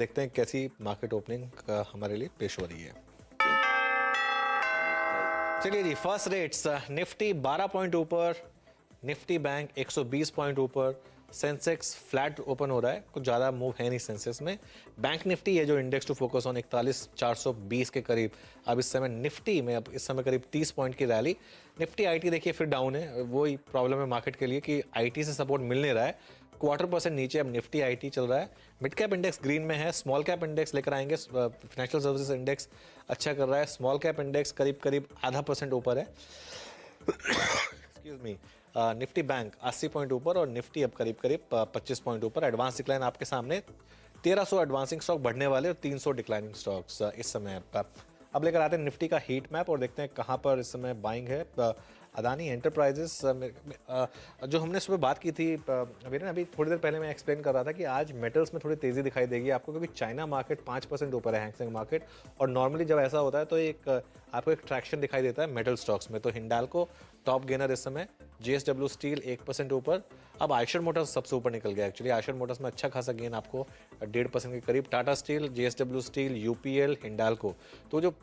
देखते हैं कैसी मार्केट ओपनिंग हमारे लिए पेश हो रही है। चलिए जी, फर्स्ट रेट्स निफ्टी 12 पॉइंट ऊपर, निफ्टी बैंक 120 पॉइंट ऊपर, सेंसेक्स फ्लैट ओपन हो रहा है, कुछ ज़्यादा मूव है नहीं सेंसेक्स में। बैंक निफ्टी है जो इंडेक्स टू फोकस ऑन 41,420 के करीब अब इस समय निफ्टी में, अब इस समय करीब 30 पॉइंट की रैली। निफ्टी आईटी देखिए फिर डाउन है, वही प्रॉब्लम है मार्केट के लिए कि आईटी से सपोर्ट मिल नहीं रहा है, 1/4% नीचे अब निफ्टी आईटी चल रहा है। मिड कैप इंडेक्स ग्रीन में है, स्मॉल कैप इंडेक्स लेकर आएंगे, फाइनेंशियल सर्विसेज इंडेक्स अच्छा कर रहा है, स्मॉल कैप इंडेक्स करीब करीब 0.5% ऊपर है। Excuse me. Nifty bank 80 point ऊपर और निफ्टी अब करीब करीब 25 पॉइंट ऊपर। एडवांस डिक्लाइन आपके सामने, 1300 एडवांसिंग स्टॉक बढ़ने वाले और 300 डिक्लाइनिंग स्टॉक्स इस समय। अब लेकर आते हैं निफ्टी का हीट मैप और देखते हैं कहाँ पर इस समय बाइंग है। अदानी एंटरप्राइजेस जो हमने सुबह बात की थी अभी थोड़ी देर पहले मैं एक्सप्लेन कर रहा था कि आज मेटल्स में थोड़ी तेज़ी दिखाई देगी आपको, क्योंकि चाइना मार्केट 5% ऊपर है, हैंगसेंग मार्केट, और नॉर्मली जब ऐसा होता है तो आपको एक ट्रैक्शन दिखाई देता है मेटल स्टॉक्स में। तो हिंडाल्को टॉप गेनर इस समय, जेएसडब्ल्यू स्टील 1% ऊपर। अब आयशर मोटर्स सबसे ऊपर निकल गया, एक्चुअली आयशर मोटर्स में अच्छा खासा गेन आपको 1.5% के करीब। Tata steel, JSW steel, UPL, Hindalco, तो जो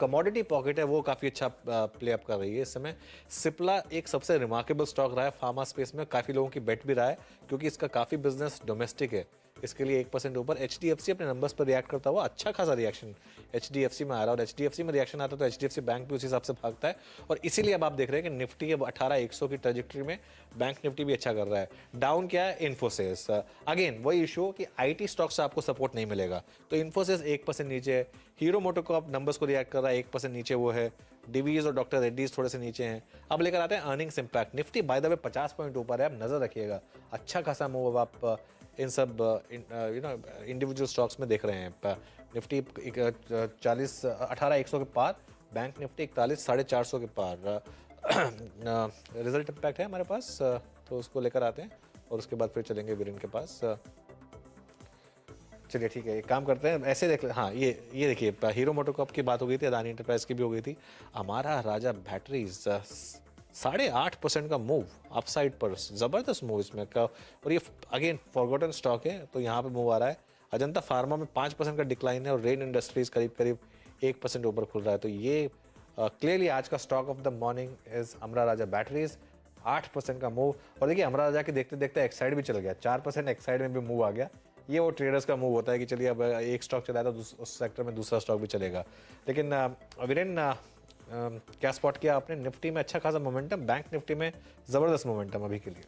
कमोडिटी पॉकेट है वो काफ़ी अच्छा प्ले अप कर रही है इस समय। सिप्ला एक सबसे रिमार्केबल स्टॉक रहा है फार्मा स्पेस में, काफ़ी लोगों की बेट भी रहा है क्योंकि इसका काफ़ी बिजनेस डोमेस्टिक है, इसके लिए 1% ऊपर। एचडीएफसी अपने नंबर्स पर रिएक्ट करता हुआ अच्छा खासा रिएक्शन एचडीएफसी में आ रहा है, और एचडीएफसी में रिएक्शन आता है तो एचडीएफसी बैंक भी उसी हिसाब से भागता है, और इसीलिए अब आप देख रहे हैं कि निफ्टी अब 18,100 की ट्रेजेक्टरी में, बैंक निफ्टी भी अच्छा कर रहा है। डाउन क्या है? इन्फोसिस। अगेन वही इशू कि आईटी स्टॉक से आपको सपोर्ट नहीं मिलेगा, तो इन्फोसिस 1% नीचे है। हीरो मोटोकॉर्प नंबर्स को रिएक्ट कर रहा है, 1% नीचे वो है। डिवीज और डॉक्टर रेड्डीज थोड़े से नीचे हैं। अब लेकर आते हैं earnings impact. Nifty by the way 50 point ऊपर है, अब नजर रखिएगा, अच्छा खासा मूव अब आप इन सब इंडिविजुअल स्टॉक्स में देख रहे हैं। निफ्टी 18,100 के पार, बैंक निफ्टी 41,450 के पार। रिजल्ट इंपैक्ट है हमारे पास, तो उसको लेकर आते हैं और उसके बाद फिर चलेंगे वीरेन के पास। चलिए ठीक है, एक काम करते हैं, ऐसे देख हाँ, ये देखिए, हीरो मोटोकॉर्प की बात हो गई थी, अदानी एंटरप्राइज की भी हो गई थी। हमारा राजा बैटरीज 8.5% का मूव अपसाइड पर, ज़बरदस्त मूव इसमें का, और ये अगेन फॉरगॉटन स्टॉक है तो यहाँ पे मूव आ रहा है। अजंता फार्मा में 5% का डिक्लाइन है और रेन इंडस्ट्रीज करीब करीब 1% ऊपर खुल रहा है। तो ये क्लियरली आज का stock of the morning is Amara Raja batteries, 8% का मूव। और देखिए अमरा राजा के देखते देखते एक्साइड भी चल गया, 4% एक्साइड में भी मूव आ गया। ये वो ट्रेडर्स का मूव होता है कि चलिए अब एक स्टॉक चला तो उस सेक्टर में दूसरा स्टॉक भी चलेगा। लेकिन वीरेन, क्या स्पॉट किया आपने? निफ्टी में अच्छा खासा मोमेंटम, बैंक निफ्टी में ज़बरदस्त मोमेंटम अभी के लिए।